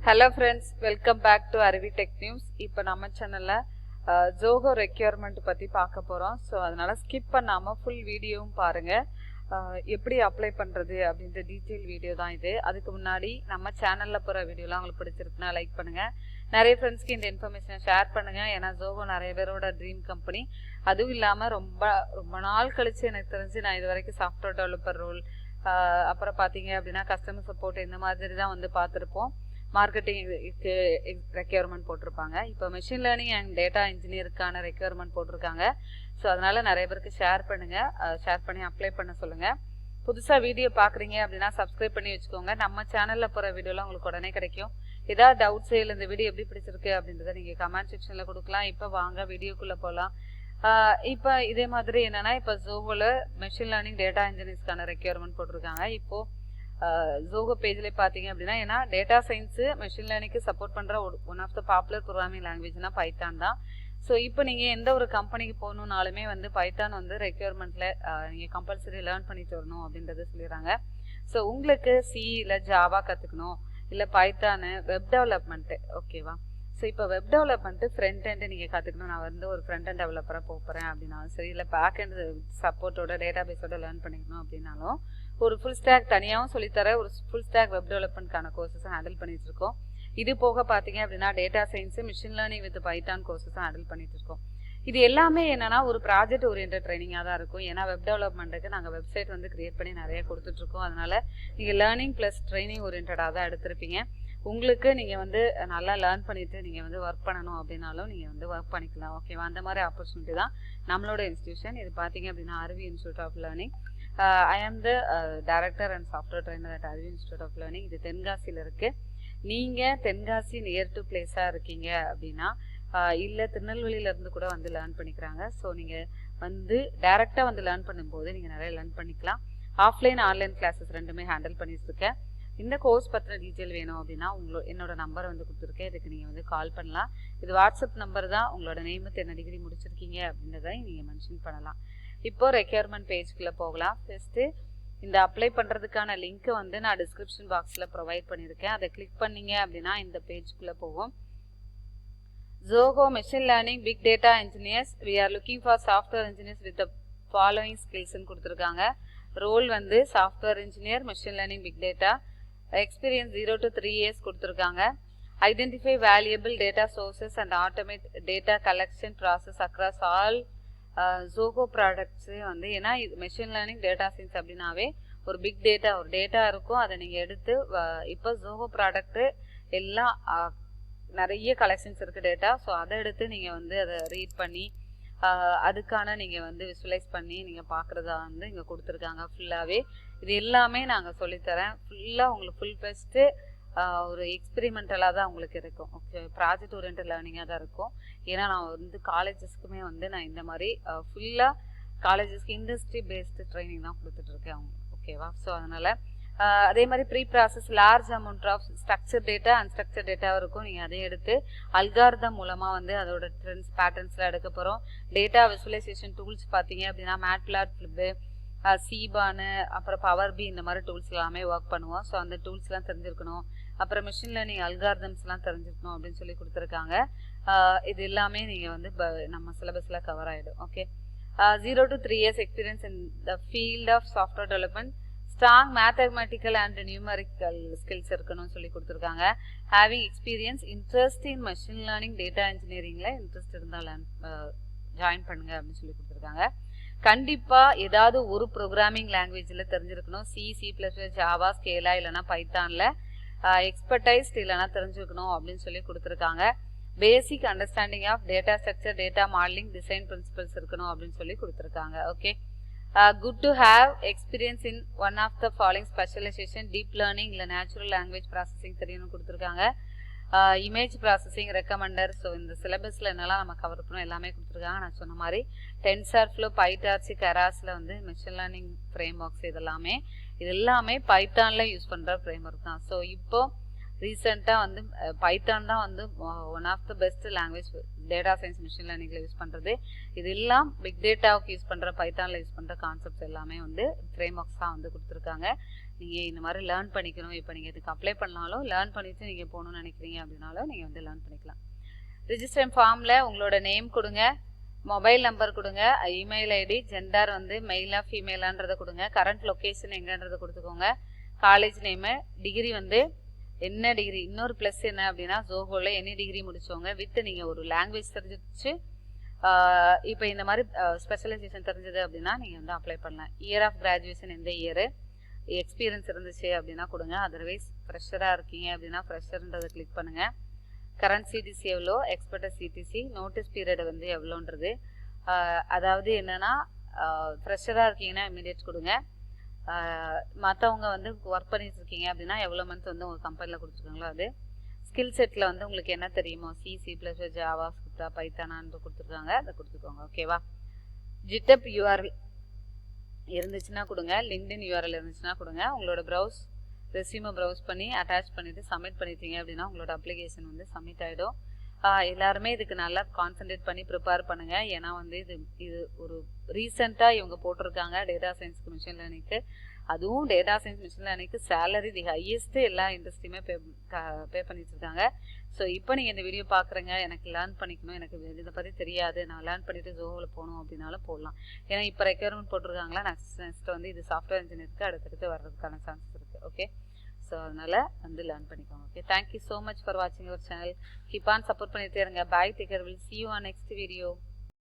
Hello friends, welcome back to Aruvi Tech News. இப்போ நம்ம சேனல்ல Zoho requirement பத்தி பார்க்க போறோம். சோ அதனால ஸ்கிப் பண்ணாம full வீடியோவும் பாருங்க. எப்படி அப்ளை பண்றது அப்படின்ற டீடைல் வீடியோ தான் இது. அதுக்கு முன்னாடி நம்ம சேனல்ல போற வீடியோலாம் உங்களுக்கு பிடிச்சிருக்குனா லைக் பண்ணுங்க. நிறைய ஃப்ரெண்ட்ஸ்க்கு இந்த இன்ஃபர்மேஷனை ஷேர் பண்ணுங்க. ஏன்னா Zoho நிறைய பேரோட ட்ரீம் கம்பெனி. அதுவும் இல்லாம ரொம்ப நாள் கழிச்சு எனக்கு தெரிஞ்சு நான் இது வரைக்கும் சாஃப்ட்வேர் டெவலப்பர் ரோல் அப்புறம் பாத்தீங்க அப்படின்னா கஸ்டமர் சப்போர்ட் இந்த மாதிரி தான் வந்து பார்த்துருப்போம். மார்க்கெட்டிங்க்கு ரெக்யர்மெண்ட் போட்டிருப்பாங்க. இப்போ மெஷின் லேர்னிங் அண்ட் டேட்டா இன்ஜினியருக்கான ரெக்யர்மெண்ட் போட்டிருக்காங்க. ஸோ அதனால நிறைய பேருக்கு ஷேர் பண்ணுங்க, ஷேர் பண்ணி அப்ளை பண்ண சொல்லுங்க. புதுசாக வீடியோ பார்க்குறீங்க அப்படின்னா சப்ஸ்கிரைப் பண்ணி வச்சுக்கோங்க. நம்ம சேனலில் போகிற வீடியோலாம் உங்களுக்கு உடனே கிடைக்கும். ஏதாவது டவுட்ஸ் இல்லை இந்த வீடியோ எப்படி பிடிச்சிருக்கு அப்படின்றத நீங்கள் கமெண்ட் செக்ஷனில் கொடுக்கலாம். இப்போ வாங்க வீடியோக்குள்ளே போகலாம். இப்போ இதே மாதிரி என்னன்னா இப்போ ஜோஹோல மெஷின் லேர்னிங் டேட்டா இன்ஜினியர்ஸ்க்கான ரெக்யர்மெண்ட் போட்டிருக்காங்க. இப்போ Zoho பேஜ்ல பாத்தீங்க அப்படின்னா ஏன்னா டேட்டா சயின்ஸ் மெஷின் லேர்னிங்க்கு சப்போர்ட் பண்ற one of the popular programming லாங்குவேஜ்னா பைத்தான் தான். ஸோ இப்போ நீங்க எந்த ஒரு கம்பெனிக்கு போகணும்னாலுமே வந்து பைத்தான் வந்து ரெக்யர்மெண்ட்ல நீங்க கம்பல்சரி லேர்ன் பண்ணிட்டு வரணும் அப்படின்றத சொல்லிடுறாங்க. ஸோ உங்களுக்கு சி இல்லை ஜாவா கத்துக்கணும் இல்லை பைத்தானு வெப் டெவலப்மெண்ட் ஓகேவா. ஸோ இப்போ வெப் டெவலப்மெண்ட் ஃப்ரண்ட் எண்டு நீங்கள் கற்றுக்கணும். நான் வந்து ஒரு ஃப்ரண்ட் எண்ட் டெவலப்பராக போகிறேன் அப்படின்னாலும் சரி, இல்லை பேக் எண்ட் சப்போர்ட்டோட டேட்டா பேஸோட லேர்ன் பண்ணிக்கணும் அப்படின்னாலும் ஒரு ஃபுல் ஸ்டாக் தனியாகவும் சொல்லித்தர ஒரு ஃபுல் ஸ்டாக் வெப் டெவலப்மெண்ட்கான கோர்சஸும் ஹேண்டில் பண்ணிட்டு இருக்கோம். இது போக பார்த்தீங்க அப்படின்னா data science machine learning with Python கோர்சஸும் ஹேண்டில் பண்ணிட்டு இருக்கோம். இது எல்லாமே என்னன்னா ஒரு ப்ராஜெக்ட் ஓரியன்ட் ட்ரைனிங்காக தான் இருக்கும். ஏன்னா வெப் டெவலப்மெண்ட்டுக்கு நாங்கள் வெப்சைட் வந்து கிரியேட் பண்ணி நிறைய கொடுத்துட்ருக்கோம். அதனால நீங்கள் லேர்னிங் ப்ளஸ் ட்ரைனிங் ஓரியன்டாக தான் எடுத்திருப்பீங்க. உங்களுக்கு நீங்கள் வந்து நல்லா லேர்ன் பண்ணிட்டு நீங்கள் வந்து ஒர்க் பண்ணணும் அப்படின்னாலும் நீங்கள் வந்து ஒர்க் பண்ணிக்கலாம். ஓகேவா, அந்த மாதிரி ஆப்பர்ச்சுனிட்டி தான் நம்மளோட இன்ஸ்டியூஷன். இது பார்த்தீங்க அப்படின்னா அருவி institute of learning. I am the director and software trainer at Aruvi institute of learning. இது தென்காசியில் இருக்குது. நீங்கள் தென்காசி நியர் டு பிளேஸாக இருக்கீங்க அப்படின்னா இல்லை திருநெல்வேலியிலேருந்து கூட வந்து லேர்ன் பண்ணிக்கிறாங்க. ஸோ நீங்கள் வந்து டைரெக்டாக வந்து லேர்ன் பண்ணும்போது நீங்கள் நிறைய லேர்ன் பண்ணிக்கலாம். ஆஃப்லைன் ஆன்லைன் கிளாஸஸ் ரெண்டுமே ஹேண்டில் பண்ணிட்டு இருக்கேன். இந்த கோர்ஸ் பற்றின டீட்டெயில் வேணும் அப்படின்னா என்னோட நம்பர் வந்து கொடுத்துருக்கேன். இதுக்கு நீங்கள் வந்து கால் பண்ணலாம். இது வாட்ஸ்அப் நம்பர் தான். உங்களோட நேமு என்ன டிகிரி முடிச்சிருக்கீங்க அப்படின்றத நீங்கள் மென்ஷன் பண்ணலாம். இப்போ ரெக்யர்மெண்ட் பேஜ்குள்ளே போகலாம். ஃபர்ஸ்ட்டு இந்த அப்ளை பண்ணுறதுக்கான லிங்க்கை வந்து நான் டிஸ்கிரிப்ஷன் பாக்ஸில் ப்ரொவைட் பண்ணியிருக்கேன். அதை கிளிக் பண்ணீங்க அப்படின்னா இந்த பேஜ்குள்ளே போகும். Zoho Machine Learning Big Data Engineers. We are looking for software engineers with the following skills கொடுத்துருக்காங்க. ரோல் வந்து software engineer machine learning big data. Experience 0 to 3 years கொடுத்துருக்காங்க. Identify valuable data sources and automate data collection process across all Zoho products வந்து ஏன்னா இது machine learning data science அப்படின்னாவே ஒரு big data ஒரு data இருக்கும். அதை நீங்கள் எடுத்து இப்போ Zoho ப்ராடக்ட்டு எல்லாம் நிறைய கலெக்ஷன்ஸ் இருக்குது டேட்டா. ஸோ அதை எடுத்து நீங்கள் வந்து அதை ரீட் பண்ணி அதுக்கான நீங்கள் வந்து விசுவலைஸ் பண்ணி நீங்கள் பார்க்குறதா வந்து இங்கே கொடுத்துருக்காங்க. ஃபுல்லாகவே இது எல்லாமே நாங்கள் சொல்லித்தரேன். ஃபுல்லாக உங்களுக்கு ஃபுல் பெஸ்ட்டு ஒரு எக்ஸ்பெரிமெண்டலாக தான் உங்களுக்கு இருக்கும். ஓகே, ப்ராஜெக்ட் ஓரியன்ட் லேர்னிங்காக தான் இருக்கும். ஏன்னா நான் வந்து காலேஜஸ்க்குமே வந்து நான் இந்த மாதிரி ஃபுல்லாக காலேஜஸ்க்கு இண்டஸ்ட்ரி பேஸ்டு ட்ரைனிங் தான் கொடுத்துட்ருக்கேன் அவங்க. ஓகேவா, ஸோ அதனால் அதே மாதிரி preprocess large amount of structure data unstructure டேட்டாவும் இருக்கும். நீங்கள் அதை எடுத்து அல்காரிதம் மூலமாக வந்து அதோட ட்ரெண்ட்ஸ் பேட்டர்ன்ஸ்லாம் எடுக்க போகிறோம். டேட்டா விசுவலைசேஷன் டூல்ஸ் பார்த்தீங்க அப்படின்னா மேட்பிளாட், ஃபிளிப்பு, சீபானு, அப்புறம் பவர் பி இந்த மாதிரி டூல்ஸ் எல்லாமே ஒர்க் பண்ணுவோம். ஸோ அந்த டூல்ஸ்லாம் தெரிஞ்சிருக்கணும். அப்புறம் மிஷின் லேர்னிங் அல்காரிதம்ஸ்லாம் தெரிஞ்சிருக்கணும் அப்படின்னு சொல்லி கொடுத்துருக்காங்க. இது எல்லாமே நீங்கள் வந்து நம்ம சிலபஸில் கவர் ஆகிடும். Okay, 0 to 3 years experience in the field of software development. Strong mathematical and numerical skills இருக்கணும்னு சொல்லி கொடுத்துருக்காங்க. Having experience interest in machine learning data இன்ஜினியரிங்கில் இன்ட்ரெஸ்ட் இருந்தால் ஜாயின் பண்ணுங்க அப்படின்னு சொல்லி கொடுத்துருக்காங்க. கண்டிப்பாக ஏதாவது ஒரு ப்ரோக்ராமிங் லாங்குவேஜில் தெரிஞ்சிருக்கணும். C++, ஜாவா, ஸ்கேலா இல்லைனா பைத்தானில் எக்ஸ்பர்டைஸ்ட் இல்லைனா தெரிஞ்சுக்கணும் அப்படின்னு சொல்லி கொடுத்துருக்காங்க. Basic understanding of data structure, data modelling, design principles இருக்கணும் அப்படின்னு சொல்லி கொடுத்துருக்காங்க. Okay, good to have experience in one of the following specialisation deep learning இல்லை நேச்சுரல் லாங்குவேஜ் ப்ராசஸிங் தெரியணும்னு கொடுத்துருக்காங்க. Image processing recommender. ஸோ இந்த சிலபஸில் என்னெல்லாம் நம்ம கவர் பண்ணணும் எல்லாமே கொடுத்துருக்காங்க. நான் சொன்ன மாதிரி டென்சார்ஃப்ளோ, பைடார்சி, கெராஸில் வந்து மெஷின் லேர்னிங் ஃப்ரேம் ஒர்க்ஸ் இது எல்லாமே பைத்தானில் யூஸ் பண்ணுற ஃப்ரேம் ஒர்க் தான். ஸோ இப்போ ரீசெண்டாக வந்து பைத்தான் தான் வந்து one of the best language data science machine லேர்னிங்கில் யூஸ் பண்ணுறது. இது எல்லாம் பிக் டேட்டாவுக்கு யூஸ் பண்ணுற பைத்தானில் யூஸ் பண்ணுற கான்செப்ட்ஸ் எல்லாமே வந்து ஃப்ரேம் ஒர்க்ஸ் தான் வந்து கொடுத்துருக்காங்க. நீங்கள் இந்த மாதிரி லேர்ன் பண்ணிக்கணும். இப்போ நீங்கள் இதுக்கு அப்ளை பண்ணாலும் லேர்ன் பண்ணிவிட்டு நீங்கள் போகணும்னு நினைக்கிறீங்க அப்படின்னாலும் நீங்கள் வந்து லேர்ன் பண்ணிக்கலாம். ரிஜிஸ்டர் ஃபார்மில் உங்களோட நேம் கொடுங்க, மொபைல் நம்பர் கொடுங்க, இமெயில் ஐடி, ஜெண்டர் வந்து மெயிலா ஃபீமேலான்றதை கொடுங்க, கரண்ட் லொக்கேஷன் எங்கன்றதை கொடுத்துக்கோங்க, காலேஜ் நேமு, டிகிரி வந்து என்ன டிகிரி, இன்னொரு ப்ளஸ் என்ன அப்படின்னா ஜோஹோவில் எனி டிகிரி முடிச்சவங்க வித் நீங்கள் ஒரு லாங்குவேஜ் தெரிஞ்சிச்சு இப்போ இந்த மாதிரி ஸ்பெஷலைசேஷன் தெரிஞ்சது அப்படின்னா நீங்கள் வந்து அப்ளை பண்ணலாம். இயர் ஆஃப் கிராஜுவேஷன் எந்த இயரு, எக்ஸ்பீரியன்ஸ் இருந்துச்சு அப்படின்னா கொடுங்க. அதர்வைஸ் ஃப்ரெஷராக இருக்கீங்க அப்படின்னா ஃப்ரெஷர்ன்றதை கிளிக் பண்ணுங்கள். கரண்ட் சிடிசி எவ்வளோ, எக்ஸ்பெக்டட் சிடிசி, நோட்டீஸ் பீரியட் வந்து எவ்வளோன்றது. அதாவது என்னென்னா ஃப்ரெஷராக இருக்கீங்கன்னா இமீடியட் கொடுங்க. மற்றவங்க வந்து ஒர்க் பண்ணிட்டு இருக்கீங்க அப்படின்னா எவ்வளோ மந்த் வந்து உங்கள் கம்பெனியில் கொடுத்துருக்காங்களோ அது. ஸ்கில் செட்டில் வந்து உங்களுக்கு என்ன தெரியுமோ சி ப்ளஸ் ஜாவா ஸ்கிரிப்டா பைத்தானான்னு கொடுத்துருக்காங்க, அதை கொடுத்துக்கோங்க. ஓகேவா. ஜிட்டப் யூஆர்எல் இருந்துச்சுன்னா கொடுங்க, லிங்க்டின் யூஆர்எல் இருந்துச்சுன்னா கொடுங்க. உங்களோட ரெஸ்யூமை ப்ரௌஸ் பண்ணி அட்டாச் பண்ணிவிட்டு சப்மிட் பண்ணிட்டீங்க அப்படின்னா உங்களோட அப்ளிகேஷன் வந்து சப்மிட் ஆகிடும். எல்லாருமே இதுக்கு நல்லா கான்சன்ட்ரேட் பண்ணி ப்ரிப்பேர் பண்ணுங்கள். ஏன்னா வந்து இது ஒரு ரீசெண்டாக இவங்க போட்டிருக்காங்க டேட்டா சயின்ஸ்க்கு மிஷின் லேர்னிங்க்கு. அதுவும் டேட்டா சயின்ஸ் மிஷின் லேர்னிங்க்கு சேலரி தி ஹையஸ்ட்டு எல்லா இண்டஸ்ட்ரியுமே பே பண்ணிட்டு இருக்காங்க. ஸோ இப்போ நீங்கள் இந்த வீடியோ பார்க்குறீங்க, எனக்கு லேர்ன் பண்ணிக்கணும், எனக்கு இதை பற்றி தெரியாது, நான் லேர்ன் பண்ணிவிட்டு ஜோஹோவில் போகணும் அப்படின்னாலும் போடலாம். ஏன்னா இப்போ ரெக்யர்மெண்ட் போட்டிருக்காங்களா, நெக்ஸ்ட் வந்து இது சாஃப்ட்வேர் இன்ஜினியருக்கு அடுத்தடுத்து வர்றதுக்கான சான்சஸ் இருக்குது. ஓகே, ஸோ அதனால் வந்து லேர்ன் பண்ணிக்கோங்க. Okay, thank you so much for வாட்சிங் your channel. Keep on support பண்ணிட்டே இருங்க. Bye, take care, will see you on next video.